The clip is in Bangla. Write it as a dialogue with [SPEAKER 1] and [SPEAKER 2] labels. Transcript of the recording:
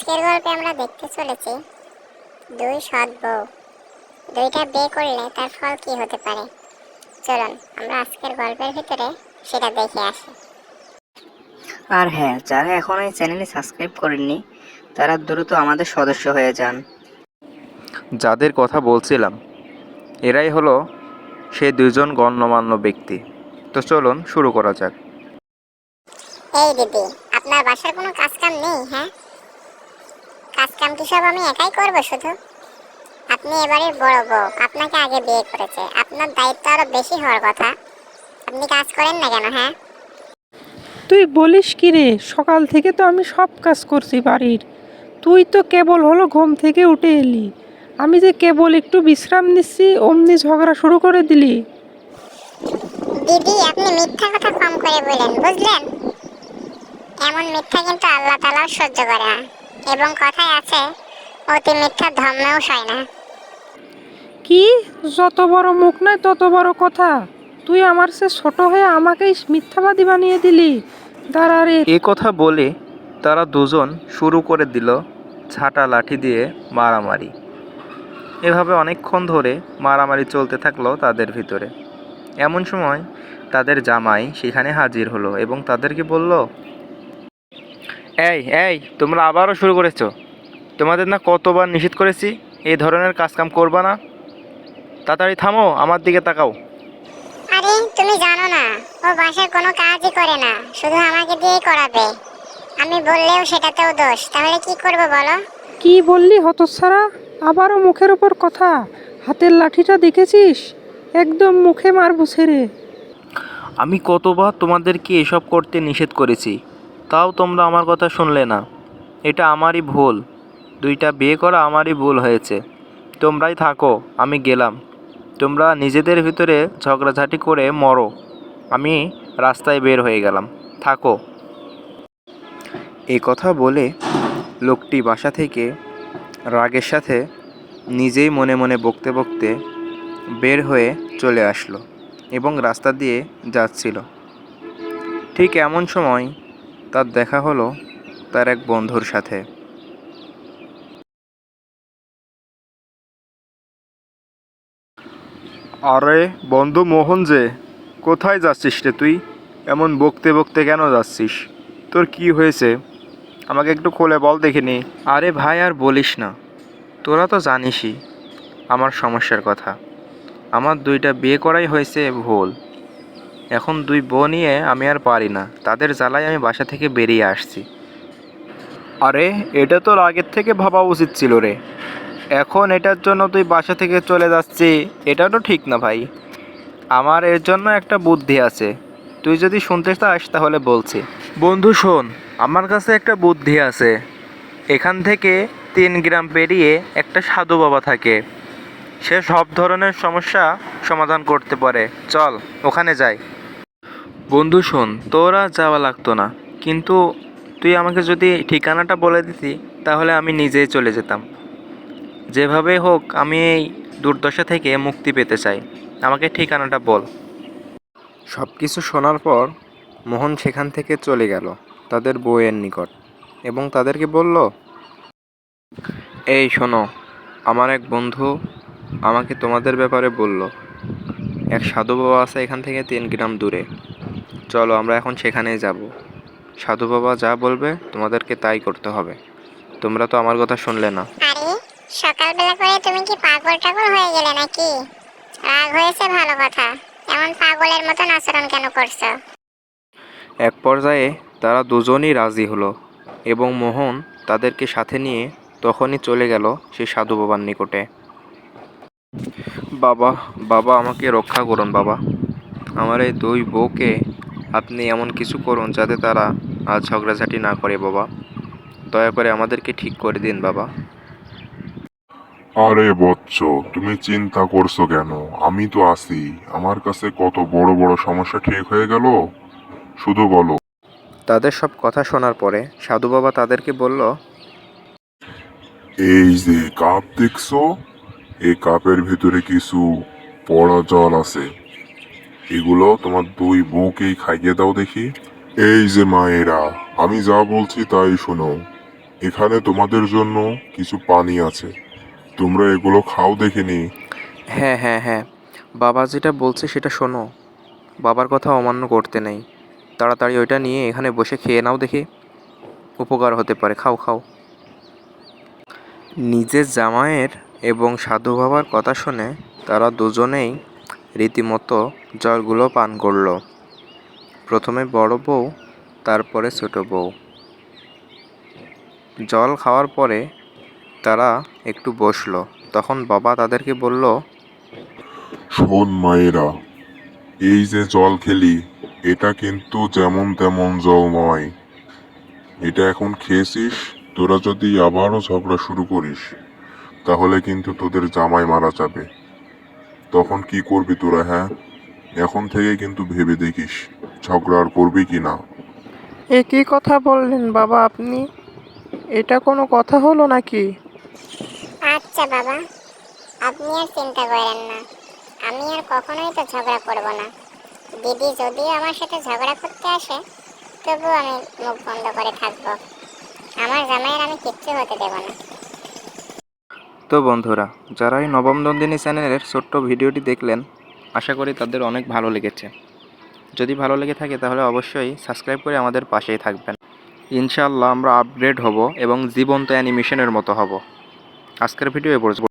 [SPEAKER 1] আজকের গল্পে আমরা দেখতে চলেছি দুই সৎ বউ দুইটা বিয়ে করলে তার ফল কি হতে পারে। চলুন আমরা আজকের গল্পের ভিতরে সেটা দেখে আসি।
[SPEAKER 2] আর হ্যাঁ, যারা এখন এই চ্যানেলে সাবস্ক্রাইব করেননি তারা দ্রুত আমাদের সদস্য হয়ে যান।
[SPEAKER 3] যাদের কথা বলছিলাম এরাই হলো সেই দুজন গণ্যমান্য ব্যক্তি। তো চলুন শুরু করা যাক।
[SPEAKER 1] এই দিদি, আপনার বাসার কোনো কাজ কাম নেই? হ্যাঁ, কাজ কাম কি সব আমি একাই করব? শুধু আপনি এবারের বড় বউ, আপনাকে আগে বিয়ে করেছে, আপনার দায়িত্ব আরো বেশি হওয়ার কথা। আপনি কাজ করেন না কেন? হ্যাঁ,
[SPEAKER 4] তুই বলিস কি রে? সকাল থেকে তো আমি সব কাজ করছি বাড়ির। তুই তো কেবল হলো ঘুম থেকে উঠে এলি, আমি যে কেবল একটু বিশ্রাম নিচ্ছি অমনি ঝগড়া শুরু করে দিলি।
[SPEAKER 1] দিদি আপনি মিথ্যা কথা কম করে বলেন, বুঝলেন? এমন মিথ্যা কিন্তু আল্লাহ তাআলাও সহ্য করে না, এবং কথায় আছে অতি মিথ্যা ধর্মেও সয় না।
[SPEAKER 4] কি? যত বড় মুখ নয় তত বড় কথা। তুই আমার সে ছোট হয়ে আমাকেই মিথ্যাবাদী বানিয়ে দিলি। দাঁড়া রে।
[SPEAKER 3] এ কথা বলে তারা দুজন শুরু করে দিল ঝাঁটা লাঠি দিয়ে মারামারি। এভাবে অনেকক্ষণ ধরে মারামারি চলতে থাকলো তাদের ভিতরে। এমন সময় তাদের জামাই সেখানে হাজির হলো এবং তাদেরকে বলল, এই এই তোমরা আবারও শুরু করেছো? তোমাদের না কতবার নিষেধ করেছি এই ধরনের কাজকাম করবা না? তাড়াতাড়ি থামো, আমার দিকে তাকাও।
[SPEAKER 1] আরে তুমি জানো না, ও বাসার কোনো কাজই করে না, শুধু আমাকে দিয়েই করাবে। আমি বললেও সেটাতেও দোষ। তাহলে কি করব বলো?
[SPEAKER 4] কি বললি হতচ্ছাড়া? আবারও মুখের ওপর কথা। হাতের লাঠিটা দেখেছিস? একদম মুখে মারবো ছেড়ে।
[SPEAKER 3] আমি কতবার তোমাদেরকে এসব করতে নিষেধ করেছি, তাও তোমরা আমার কথা শুনলে না। এটা আমারই ভুল, দুইটা বিয়ে করা আমারই ভুল হয়েছে। তোমরাই থাকো, আমি গেলাম। তোমরা নিজেদের ভিতরে ঝগড়াঝাটি করে মরো, আমি রাস্তায় বের হয়ে গেলাম। থাকো। এই কথা বলে লোকটি বাসা থেকে রাগের সাথে নিজেই মনে মনে বকতে বকতে বের হয়ে চলে আসলো এবং রাস্তা দিয়ে যাচ্ছিল। ঠিক এমন সময় তার দেখা হলো তার এক বন্ধুর সাথে। আরে বন্ধু মোহন যে, কোথায় যাচ্ছিস রে তুই? এমন বকতে বকতে কেন যাচ্ছিস? তোর কি হয়েছে আমাকে একটু খুলে বল দেখিনি। আরে ভাই আর বলিস না, তোরা তো জানিসই আমার সমস্যার কথা। আমার দুইটা বিয়ে করাই হয়েছে ভুল। এখন দুই বউ নিয়ে আমি আর পারি না, তাদের জ্বালায় আমি বাসা থেকে বেরিয়ে আসছি। আরে এটা তোর আগের থেকে ভাবা উচিত ছিল রে। এখন এটার জন্য তুই বাসা থেকে চলে যাচ্ছি, এটা তো ঠিক না ভাই। আমার এর জন্য একটা বুদ্ধি আছে, তুই যদি শুনতে চাস তাহলে বলছি। বন্ধু শোন, আমার কাছে একটা বুদ্ধি আছে। এখান থেকে 3 গ্রাম পেরিয়ে একটা সাধু বাবা থাকে, সে সব ধরনের সমস্যা সমাধান করতে পারে। চল ওখানে যাই। বন্ধু শোন, তোর আর যাওয়া লাগতো না, কিন্তু তুই আমাকে যদি ঠিকানাটা বলে দিতি তাহলে আমি নিজেই চলে যেতাম। যেভাবে হোক আমি এই দুর্দশা থেকে মুক্তি পেতে চাই, আমাকে ঠিকানাটা বল। সব কিছু শোনার পর মোহন সেখান থেকে চলে গেল তাদের বউয়ের নিকট এবং তাদেরকে বলল, এই শোনো, আমার এক বন্ধু আমাকে তোমাদের ব্যাপারে বলল এক সাধু বাবা আছে এখান থেকে 3 গ্রাম দূরে। চলো আমরা এখন সেখানেই যাব। সাধু বাবা যা বলবে তোমাদেরকে তাই করতে হবে। তোমরা তো আমার কথা শুনলে না।
[SPEAKER 1] আরে সকালবেলা করে তুমি কি পাগল টাগল হয়ে গেলে নাকি? রাগ হয়েছে ভালো কথা, এমন পাগলের মতন আচরণ কেন করছো?
[SPEAKER 3] এক পর্যায়ে তারা দুজনই রাজি হলো এবং মোহন তাদেরকে সাথে নিয়ে তখনই চলে গেল সেই সাধু বাবার নিকটে। বাবা, বাবা আমাকে রক্ষা করুন বাবা। আমার এই দুই বউকে আপনি এমন কিছু করুন যাতে তারা আর ঝগড়াঝাটি না করে বাবা। দয়া করে আমাদেরকে ঠিক করে দিন বাবা।
[SPEAKER 5] আরে বৎস, তুমি চিন্তা করছো কেন? আমি তো আছি। আমার কাছে কত বড় বড় সমস্যা ঠিক হয়ে গেল, শুধু বলো।
[SPEAKER 3] তাদের সব কথা শোনার পরে সাধু বাবা তাদেরকে বলল,
[SPEAKER 5] এই যে কাপ দেখছো, এই কাপের ভিতরে কিছু পড়া জল আছে, এগুলো তোমার দুই বউকেই খাইয়ে দাও দেখি। এই যে মায়েরা, আমি যা বলছি তাই শোনো। এখানে তোমাদের জন্য কিছু পানি আছে, তোমরা এগুলো খাও দেখিনি।
[SPEAKER 3] হ্যাঁ হ্যাঁ হ্যাঁ, বাবা যেটা বলছে সেটা শোনো, বাবার কথা অমান্য করতে নেই। তাড়াতাড়ি ওইটা নিয়ে এখানে বসে খেয়ে নাও দেখি, উপকার হতে পারে, খাও খাও। নিজের জামাইয়ের এবং সাধু বাবার কথা শুনে তারা দুজনেই রীতিমতো জলগুলো পান করলো। প্রথমে বড় বউ, তারপরে ছোট বউ। জল খাওয়ার পরে তারা একটু বসলো। তখন বাবা তাদেরকে বলল,
[SPEAKER 5] শোন মায়েরা, এই যে জল খেলি, এটা কিন্তু যেমন তেমন জল নয়। এটা এখন খেয়েছিস, তোরা যদি আবারও ঝগড়া শুরু করিস তাহলে কিন্তু তোদের জামাই মারা যাবে। তখন কি করবি তোরা, হ্যাঁ? এখন থেকে কিন্তু ভেবে দেখিস ঝগড়া আর করবি কি না।
[SPEAKER 4] এ কি কথা বললেন বাবা আপনি? এটা কোনো কথা হলো নাকি?
[SPEAKER 1] আচ্ছা বাবা, আপনি আর চিন্তা করেন না, আমি আর কখনোই তো ঝগড়া করব না। দিদি যদিও আমার সাথে ঝগড়া করতে আসে, তবুও আমি মুখ বন্ধ করে থাকবো। আমার জামাইয়ের আমি কিচ্ছু হতে দেব না।
[SPEAKER 3] তো বন্ধুরা, যারা এই নবম নন্দিনী চ্যানেলের ছোট্ট ভিডিওটি দেখলেন, আশা করি তাদের অনেক ভালো লেগেছে। যদি ভালো লেগে থাকে তাহলে অবশ্যই সাবস্ক্রাইব করে আমাদের পাশেই থাকবেন। ইনশাআল্লাহ আমরা আপগ্রেড হব এবং জীবন্ত অ্যানিমেশনের মতো হব। আজকের ভিডিও এ পর্যন্ত।